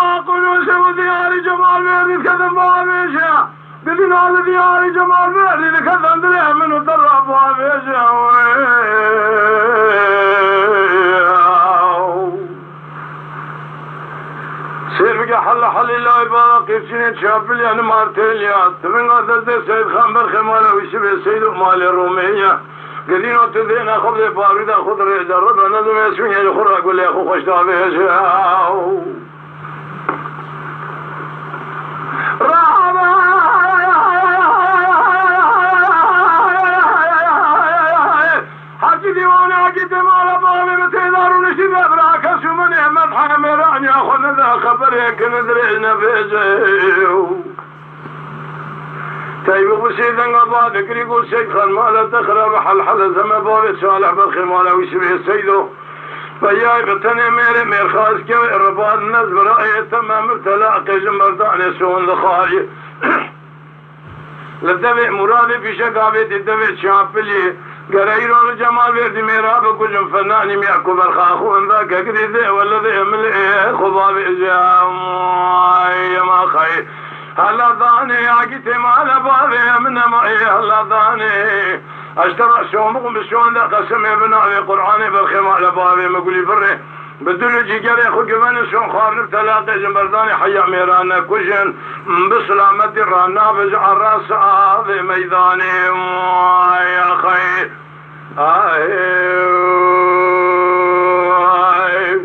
ما قلوش ودياري جمال بيري كذن بابيشا بدنا دياري جمال بيري كذن دريه منو درب بابيشا سير بقى حل الله باقي سنين شاب لي انا مارتيليات من قدر سيد خان برخمانه ويشبه سيد مال الروميه قدينو تدين اخذ لي بارد اخذ لي جرب انا لازم اسمي الاخر اقول لي اخو خوش تابعش حكي ديواني حكي تمال بابي متدارون شباب راكس ومن احمد حامران ياخذ ذا خبر هيك ندرينا بيزيو طيب ابو سيد انقضى ذكر يقول سيد خان ما لا تخرب حل زما بابي صالح بالخمالة ويشبه السيدو فياي بتني مير خاص كوي الرباط الناس برأي تمام ابتلاقي جمرداني سون دخاري لدبي مرادي في شقابي تدبي شامبلي قريرون جمال بيردي ميراب كل فناني ميعكو برخاخو ان ذاك اقري ذي ولا ذي امل ايه خضابي اجام ما خير هلا ضاني عقيتي مال بابي من معي هلا ضاني اشترى شومكم بشون ذا قسمي بناوي قرآني بالخمال بابي مقولي بري بدل جيجري خو كمان شون خارن تلاقي جنبرداني حيا ميرانا كوشن بسلامتي رانا بجع الراس هذا ميداني يا خير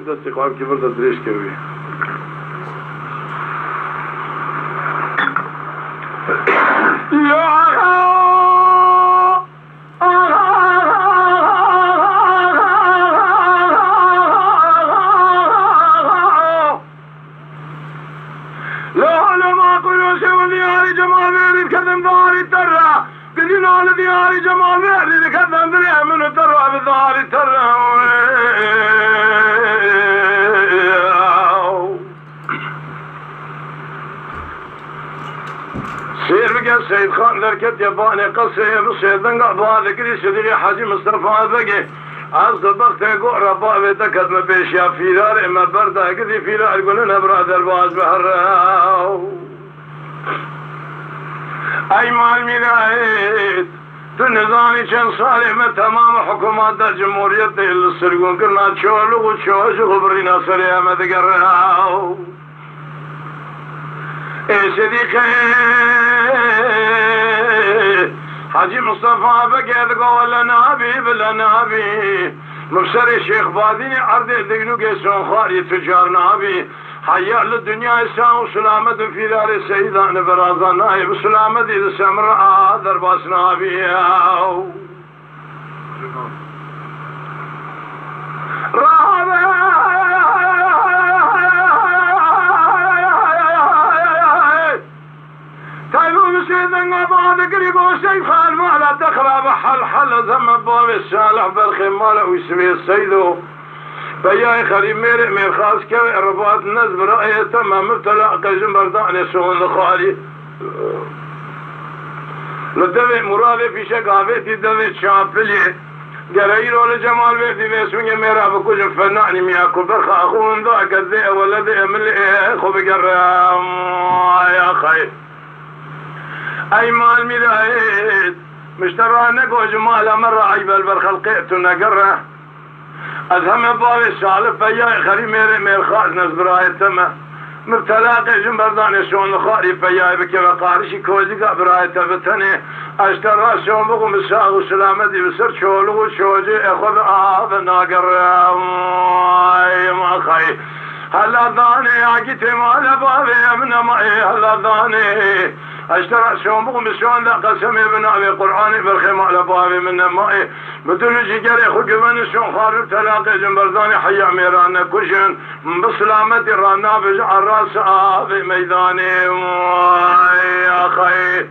دستي قام كبر تدريش كوي يا كذن ظهري ترى قدنا لدياري جمال بيري كذن دريه منو ترى بظهري ترى سير بقى سيد خان لركت يباني قصي بسيدن قعبا ذكري صديقي حاجي مصطفى بقي از ضبط يقول ربا بيتكد ما بيشيا فيلار اما برده قدي فيلار يقولون برادر باز بحراو اي مال ميرايت تو نظامي چند سالي ما تمام حكومات دا جمهوريت دا السرقون كرنا چولو و چوش خبرنا سريا ما دقراو اي صديقي حاجي مصطفى بقيت قول بلا نابي مبصر الشيخ باديني عرض دقنو قيسون خاري تجار نابي حيا للدنيا إسلام وسلامة في دار السيدان برازان نايب سلامة إذا سمر درباس نابيا تايبو بسيدن قبال قريبو سيفان مالا تخرب حل ذم باب السالح بالخمالة ويسمي السيدو فيا خريب مير خاص كوي الرباط الناس برأيه تمام ابتلاقي جنبرداني سون دخاري لدبي مرادي في شقابي تدبي شامبلي قريرو لجمال بيتي بيسوني ميرا بكوش فناني مياكو برخا اخوون ذاك الذئ ولا ذئ من الايه خو بقرام يا خير اي مال ميرايت مشترى نقو جمال مرة عيب البرخ القيت نقره أذهم بابي السالف فياي خري مير خاص ناس براي تما مبتلاقي جنبرداني شون خاري فياي بكي وقارشي كوزيقا براي تبتني اشترى شون بقوم الساغ وسلامتي بسر شولو وشوجي اخذ ناقر ما خي هلا ضاني عقيتي مال بابي من معي هلا ضاني اشترى شون بقوم بشون ذا قسمي بنابي قرآني بالخمال بابي من مائي بدل جيجري خو كمان شون خارب تلاقي جنبرداني حيا ميرانا كشن بسلامتي رانا بجع الراس في ميداني يا خي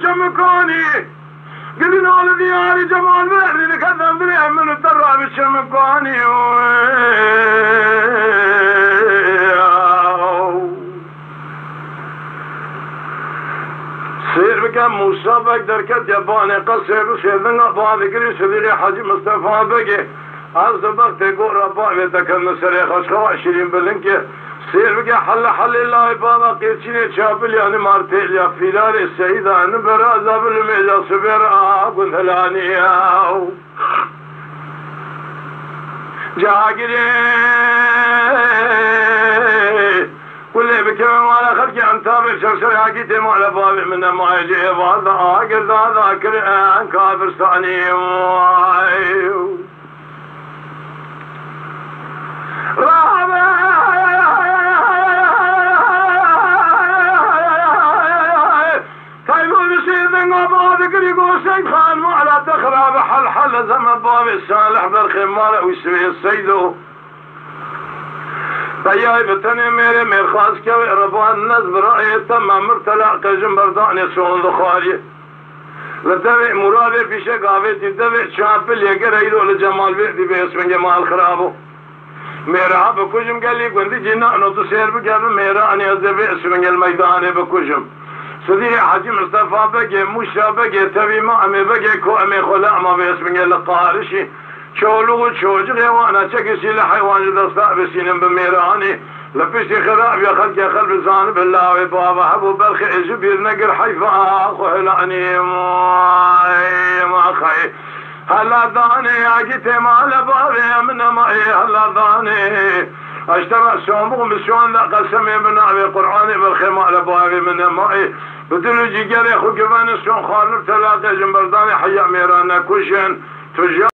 شمكاني قلنا على دياري جمال بحري لكذب دريهم من التراب الشمكاني سير بك موسى بك دركت ياباني قصير وسيدنا بعض كري سيدي حاجي مصطفى بك عز وقت يقول ربا بيتك النسري خشخوا 20 بلنك سير بك حل الله بابا قيتشيني شابل يعني مارتيل يا فيلار السيدة نبرا زابل ميجا سبير قلت لاني جاقري كل بكم على خلقي أن تابع شرشر حقيتي على بابي من ما يجي هذا عاقل ذاكر أن كافر ثاني خان على تخرب حل زمن بابي الصالح بالخمار ويسوي السيدو طيب بتني مير خاص كوي ربان الناس برأي تمام مرتلع قجم برداني سون ذخاري لتبع مرابي في شقافي تدبع شابل يقر ايدو لجمال بيدي باسم جمال خرابو ميرا بكوجم قال لي قلت جينا انو تسير بقابل ميرا اني ازبع اسم الميدان بكوجم صديق حاجي مصطفى بقى موشا بقى تبي ما امي بقى كو امي خلا ما باسم القارشي شولو شوجي وانا شكسي لحيوان دستا بسين بميراني لبسي خراب يا خلق يا خلب زان بالله بابا حبو بالخ جبير نقر حيفا خلاني ما خي هلا داني يا جيتي مال بابي من ماي هلا داني اشترى سومو بسوان قسمي من ابي قراني بالخمال بابي من ماي بدل جيجري خو كمان سون خالف ثلاثه جنبرداني حيا ميرانا كوشن